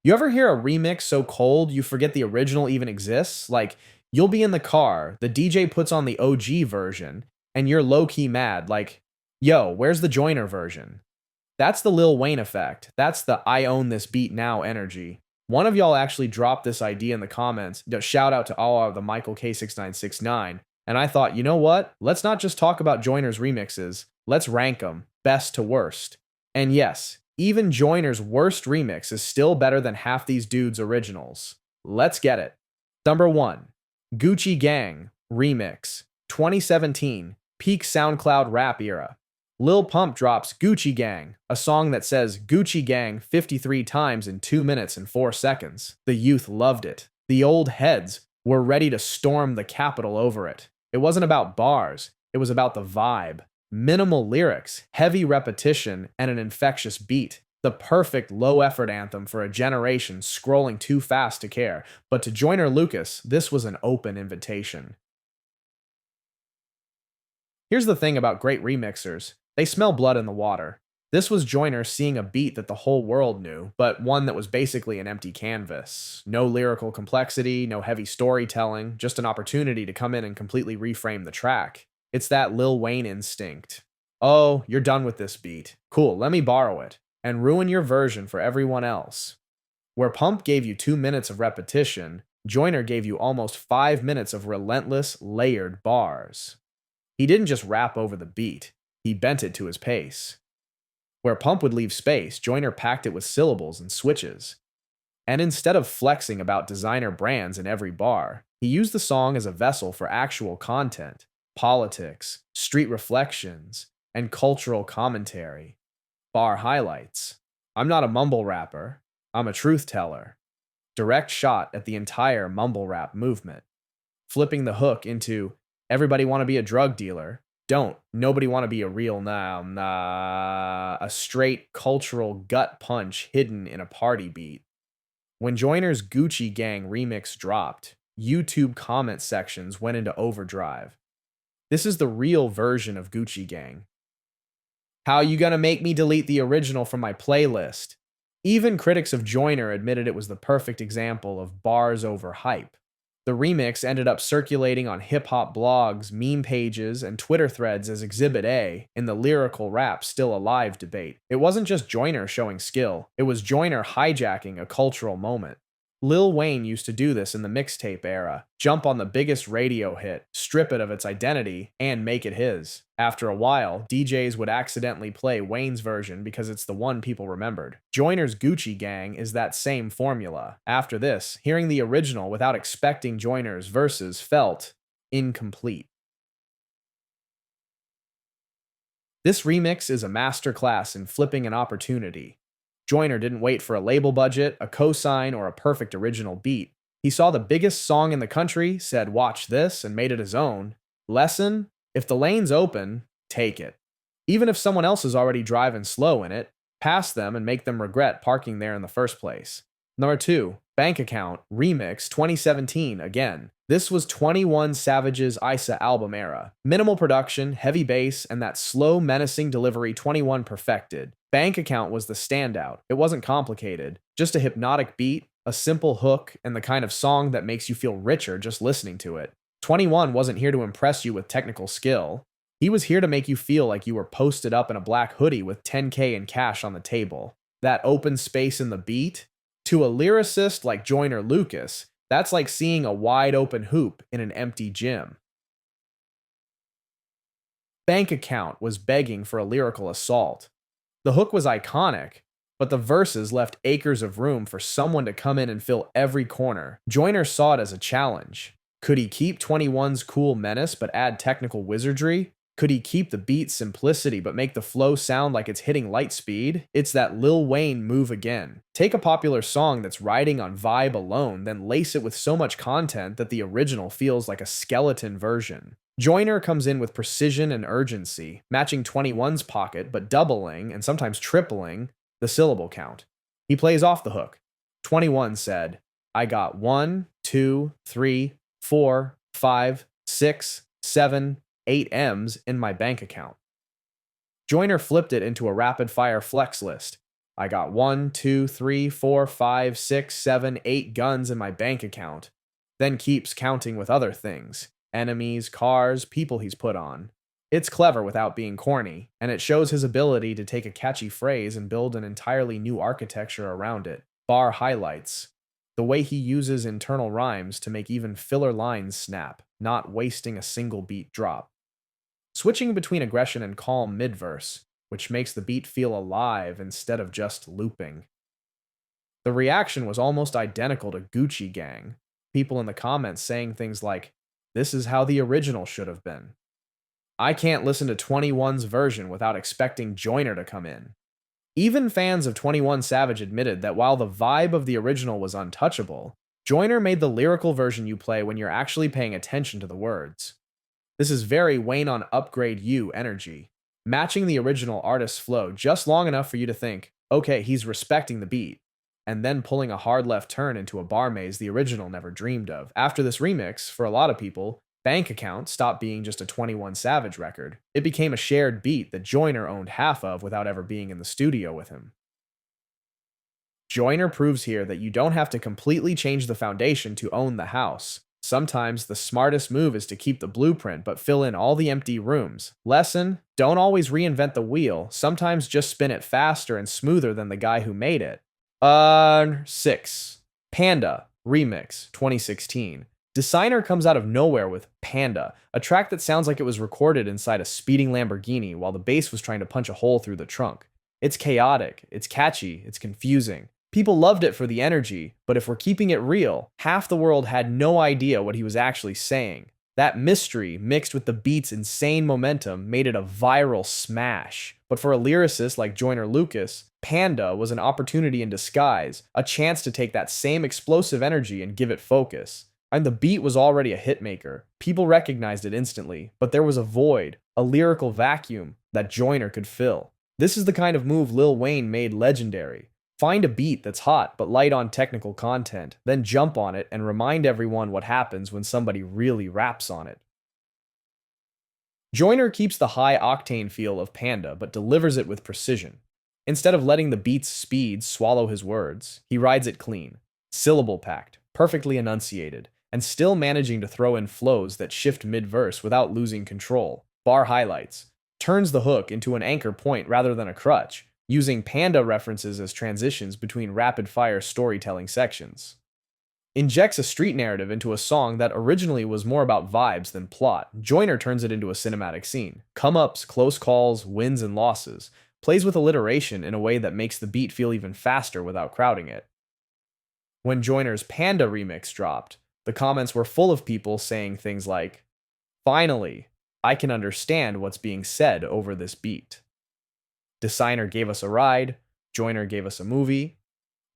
You ever hear a remix so cold you forget the original even exists? Like, you'll be in the car, the DJ puts on the OG version, and you're low key mad, like, yo, where's the Joyner version? That's the Lil Wayne effect. That's the I own this beat now energy. One of y'all actually dropped this idea in the comments. Shout out to all of the Michael K6969. And I thought, you know what? Let's not just talk about Joyner's remixes. Let's rank them, best to worst. And yes, even Joyner's worst remix is still better than half these dudes' originals. Let's get it. Number 1, Gucci Gang Remix, 2017, peak SoundCloud rap era. Lil Pump drops Gucci Gang, a song that says Gucci Gang 53 times in 2 minutes and 4 seconds. The youth loved it. The old heads were ready to storm the Capitol over it. It wasn't about bars, it was about the vibe. Minimal lyrics, heavy repetition, and an infectious beat. The perfect low-effort anthem for a generation scrolling too fast to care. But to Joyner Lucas, this was an open invitation. Here's the thing about great remixers. They smell blood in the water. This was Joyner seeing a beat that the whole world knew, but one that was basically an empty canvas. No lyrical complexity, no heavy storytelling, just an opportunity to come in and completely reframe the track. It's that Lil Wayne instinct. Oh, you're done with this beat. Cool, let me borrow it. And ruin your version for everyone else. Where Pump gave you 2 minutes of repetition, Joyner gave you almost 5 minutes of relentless, layered bars. He didn't just rap over the beat, he bent it to his pace. Where Pump would leave space, Joyner packed it with syllables and switches. And instead of flexing about designer brands in every bar, he used the song as a vessel for actual content. Politics, street reflections, and cultural commentary. Bar highlights. I'm not a mumble rapper, I'm a truth teller. Direct shot at the entire mumble rap movement. Flipping the hook into everybody want to be a drug dealer. Don't. Nobody want to be a real nah. A straight cultural gut punch hidden in a party beat. When Joyner's Gucci Gang remix dropped, YouTube comment sections went into overdrive. This is the real version of Gucci Gang. How you gonna make me delete the original from my playlist? Even critics of Joyner admitted it was the perfect example of bars over hype. The remix ended up circulating on hip-hop blogs, meme pages, and Twitter threads as Exhibit A in the lyrical rap still alive debate. It wasn't just Joyner showing skill, it was Joyner hijacking a cultural moment. Lil Wayne used to do this in the mixtape era. Jump on the biggest radio hit, strip it of its identity, and make it his. After a while, DJs would accidentally play Wayne's version because it's the one people remembered. Joyner's Gucci Gang is that same formula. After this, hearing the original without expecting Joyner's verses felt incomplete. This remix is a masterclass in flipping an opportunity. Joyner didn't wait for a label budget, a cosign, or a perfect original beat. He saw the biggest song in the country, said, "Watch this," and made it his own. Lesson? If the lane's open, take it. Even if someone else is already driving slow in it, pass them and make them regret parking there in the first place. Number 2, Bank Account, Remix, 2017, again. This was 21 Savage's ISA album era. Minimal production, heavy bass, and that slow, menacing delivery 21 perfected. Bank Account was the standout. It wasn't complicated. Just a hypnotic beat, a simple hook, and the kind of song that makes you feel richer just listening to it. 21 wasn't here to impress you with technical skill. He was here to make you feel like you were posted up in a black hoodie with 10K in cash on the table. That open space in the beat? To a lyricist like Joyner Lucas, that's like seeing a wide open hoop in an empty gym. Bank Account was begging for a lyrical assault. The hook was iconic, but the verses left acres of room for someone to come in and fill every corner. Joyner saw it as a challenge. Could he keep 21's cool menace but add technical wizardry? Could he keep the beat simplicity but make the flow sound like it's hitting light speed? It's that Lil Wayne move again. Take a popular song that's riding on vibe alone, then lace it with so much content that the original feels like a skeleton version. Joyner comes in with precision and urgency, matching 21's pocket but doubling, and sometimes tripling, the syllable count. He plays off the hook. 21 said, "I got 1, 2, 3, 4, 5, 6, 7, 8 M's in my bank account." Joyner flipped it into a rapid-fire flex list. I got 1, 2, 3, 4, 5, 6, 7, 8 guns in my bank account. Then keeps counting with other things enemies, cars, people he's put on. It's clever without being corny, and it shows his ability to take a catchy phrase and build an entirely new architecture around it. Bar highlights the way he uses internal rhymes to make even filler lines snap, not wasting a single beat drop. Switching between aggression and calm mid-verse, which makes the beat feel alive instead of just looping. The reaction was almost identical to Gucci Gang, people in the comments saying things like, "This is how the original should have been." I can't listen to 21's version without expecting Joyner to come in. Even fans of 21 Savage admitted that while the vibe of the original was untouchable, Joyner made the lyrical version you play when you're actually paying attention to the words. This is very Wayne on Upgrade You energy, matching the original artist's flow just long enough for you to think, okay, he's respecting the beat, and then pulling a hard left turn into a bar maze the original never dreamed of. After this remix, for a lot of people, Bank Account stopped being just a 21 Savage record. It became a shared beat that Joyner owned half of without ever being in the studio with him. Joyner proves here that you don't have to completely change the foundation to own the house. Sometimes the smartest move is to keep the blueprint but fill in all the empty rooms. Lesson: don't always reinvent the wheel, sometimes just spin it faster and smoother than the guy who made it. 6. Panda, Remix, 2016. Designer comes out of nowhere with Panda, a track that sounds like it was recorded inside a speeding Lamborghini while the bass was trying to punch a hole through the trunk. It's chaotic, it's catchy, it's confusing. People loved it for the energy, but if we're keeping it real, half the world had no idea what he was actually saying. That mystery, mixed with the beat's insane momentum, made it a viral smash. But for a lyricist like Joyner Lucas, Panda was an opportunity in disguise, a chance to take that same explosive energy and give it focus. And the beat was already a hitmaker. People recognized it instantly, but there was a void, a lyrical vacuum that Joyner could fill. This is the kind of move Lil Wayne made legendary. Find a beat that's hot but light on technical content, then jump on it and remind everyone what happens when somebody really raps on it. Joyner keeps the high octane feel of Panda but delivers it with precision. Instead of letting the beat's speed swallow his words, he rides it clean, syllable packed, perfectly enunciated, and still managing to throw in flows that shift mid-verse without losing control. Bar highlights, turns the hook into an anchor point rather than a crutch, using Panda references as transitions between rapid-fire storytelling sections. Injects a street narrative into a song that originally was more about vibes than plot. Joyner turns it into a cinematic scene. Come-ups, close calls, wins and losses. Plays with alliteration in a way that makes the beat feel even faster without crowding it. When Joyner's Panda remix dropped, the comments were full of people saying things like, "Finally, I can understand what's being said over this beat." Designer gave us a ride, Joyner gave us a movie.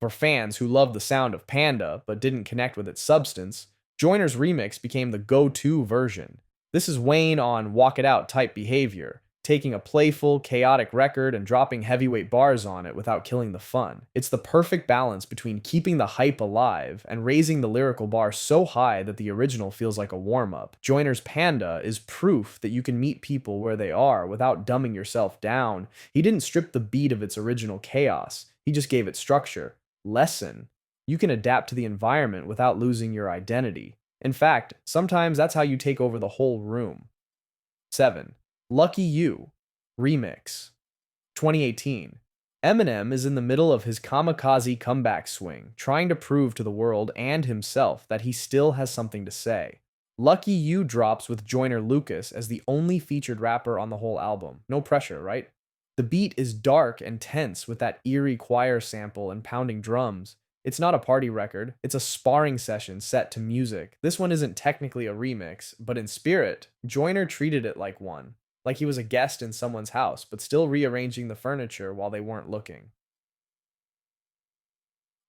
For fans who loved the sound of Panda but didn't connect with its substance, Joyner's remix became the go-to version. This is Wayne on walk it out type behavior, taking a playful, chaotic record and dropping heavyweight bars on it without killing the fun. It's the perfect balance between keeping the hype alive and raising the lyrical bar so high that the original feels like a warm-up. Joyner's Panda is proof that you can meet people where they are without dumbing yourself down. He didn't strip the beat of its original chaos, he just gave it structure. Lesson: you can adapt to the environment without losing your identity. In fact, sometimes that's how you take over the whole room. 7. Lucky You, Remix, 2018. Eminem is in the middle of his kamikaze comeback swing, trying to prove to the world and himself that he still has something to say. Lucky You drops with Joyner Lucas as the only featured rapper on the whole album. No pressure, right? The beat is dark and tense with that eerie choir sample and pounding drums. It's not a party record, it's a sparring session set to music. This one isn't technically a remix, but in spirit, Joyner treated it like one. Like he was a guest in someone's house, but still rearranging the furniture while they weren't looking.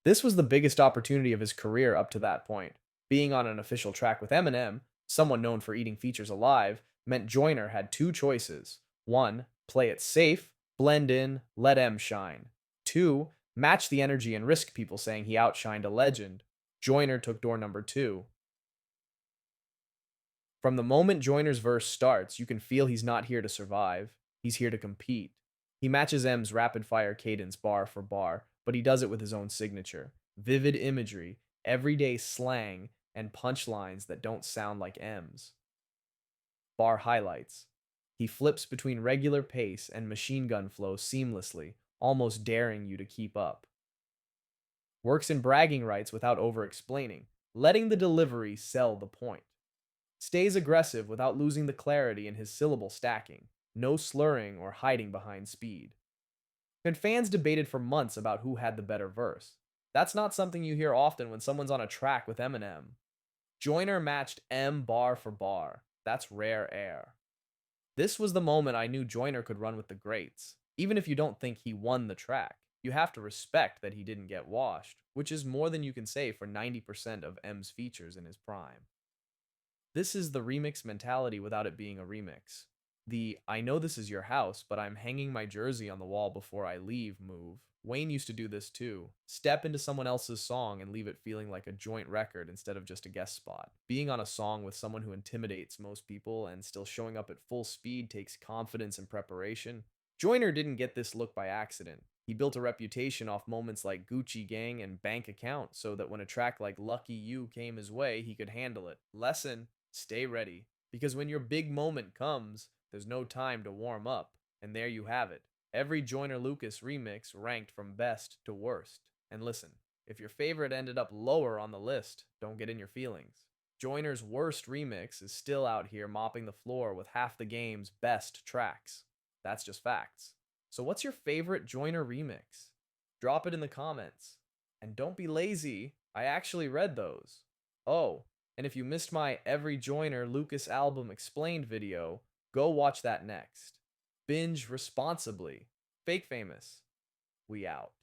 This was the biggest opportunity of his career up to that point. Being on an official track with Eminem, someone known for eating features alive, meant Joyner had two choices. 1. Play it safe, blend in, let M shine. 2. Match the energy and risk people saying he outshined a legend. Joyner took door number 2. From the moment Joyner's verse starts, you can feel he's not here to survive. He's here to compete. He matches M's rapid fire cadence bar for bar, but he does it with his own signature. Vivid imagery, everyday slang, and punchlines that don't sound like M's. Bar highlights. He flips between regular pace and machine gun flow seamlessly, almost daring you to keep up. Works in bragging rights without over explaining, letting the delivery sell the point. Stays aggressive without losing the clarity in his syllable stacking, no slurring or hiding behind speed. And fans debated for months about who had the better verse. That's not something you hear often when someone's on a track with Eminem. Joyner matched M bar for bar. That's rare air. This was the moment I knew Joyner could run with the greats. Even if you don't think he won the track, you have to respect that he didn't get washed, which is more than you can say for 90% of M's features in his prime. This is the remix mentality without it being a remix. The I know this is your house, but I'm hanging my jersey on the wall before I leave move. Wayne used to do this too. Step into someone else's song and leave it feeling like a joint record instead of just a guest spot. Being on a song with someone who intimidates most people and still showing up at full speed takes confidence and preparation. Joyner didn't get this look by accident. He built a reputation off moments like Gucci Gang and Bank Account so that when a track like Lucky You came his way, he could handle it. Lesson: stay ready. Because when your big moment comes, there's no time to warm up. And there you have it. Every Joyner Lucas remix ranked from best to worst. And listen, if your favorite ended up lower on the list, don't get in your feelings. Joyner's worst remix is still out here mopping the floor with half the game's best tracks. That's just facts. So what's your favorite Joyner remix? Drop it in the comments. And don't be lazy, I actually read those. Oh, and if you missed my Every Joyner Lucas album explained video, go watch that next. Binge responsibly. Fake famous. We out.